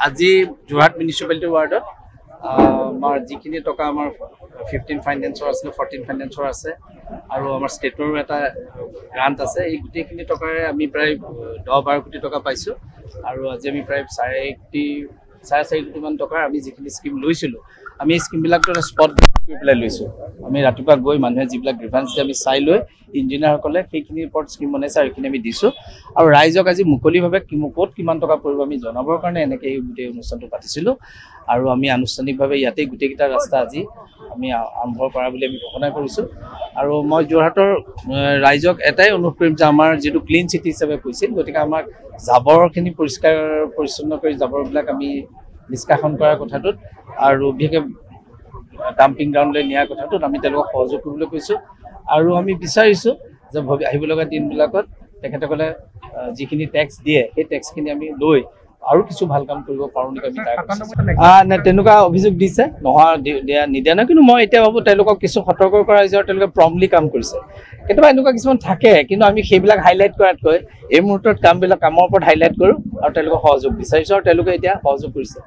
আজি যোৰহাট মিউনিচিপালিটি ৱাৰ্ডত আমাৰ যিখিনি টকা আমাৰ 15 ফাইনেন্সৰ আছিল 14 ফাইনেন্সৰ আছে আৰু আমাৰ ষ্টেটৰো এটা গ্ৰান্ট আছে। এই গোটেইখিনি টকাৰে আমি প্ৰায় 10-12 কোটি টকা পাইছোঁ আৰু আজি আমি প্ৰায় 4.5 কোটিমান টকাৰ আমি যিখিনি স্কিম লৈছিলোঁ, আমি এই স্কিমবিলাকতো স্পট কৰি পেলাই লৈছোঁ। আমি ৰাতিপুৱা গৈ মানুহে যিবিলাক গ্ৰিভান্স দিয়ে আমি চাই লৈ ইঞ্জিনিয়াৰসকলে সেইখিনিৰ ওপৰত স্কিম বনাইছে আৰু সেইখিনি আমি দিছোঁ আৰু ৰাইজক আজি মুকলিভাৱে ক'ত কিমান টকা পৰিব আমি জনাবৰ কাৰণে এনেকৈ এই গোটেই অনুষ্ঠানটো পাতিছিলোঁ আৰু আমি আনুষ্ঠানিকভাৱে ইয়াতে গোটেইকেইটা ৰাস্তা আজি আমি আৰম্ভ কৰা বুলি আমি ঘোষণা কৰিছোঁ। আৰু মই যোৰহাটৰ ৰাইজক এটাই অনুৰোধ কৰিম যে আমাৰ যিটো ক্লিন চিটি হিচাপে কৈছিল, গতিকে আমাক জাবৰখিনি পৰিষ্কাৰ পৰিচ্ছন্ন কৰি জাবৰবিলাক আমি নিষ্কাশন কৰাৰ কথাটোত আৰু বিশেষকৈ ডাম্পিং গ্ৰাউণ্ডলৈ নিয়াৰ কথাটোত আমি তেওঁলোকক সহযোগ কৰিবলৈ কৈছোঁ আৰু আমি বিচাৰিছোঁ যে আহিব লগা দিনবিলাকত তেখেতসকলে যিখিনি টেক্স দিয়ে সেই টেক্সখিনি আমি লৈ আৰু কিছু ভাল কাম কৰিব পাৰোঁ নেকি আমি তাৰ তেনেকুৱা অভিযোগ দিছে নিদিয়া নাই, কিন্তু মই এতিয়া ভাবোঁ তেওঁলোকক কিছু সতৰ্ক কৰা হৈছে আৰু তেওঁলোকে প্ৰম্পলি কাম কৰিছে। কেতিয়াবা এনেকুৱা কিছুমান থাকে, কিন্তু আমি সেইবিলাক হাইলাইট কৰাতকৈ এই মুহূৰ্তত কামৰ ওপৰত হাইলাইট কৰোঁ আৰু তেওঁলোকক সহযোগ বিচাৰিছোঁ আৰু তেওঁলোকে এতিয়া সহযোগ কৰিছে।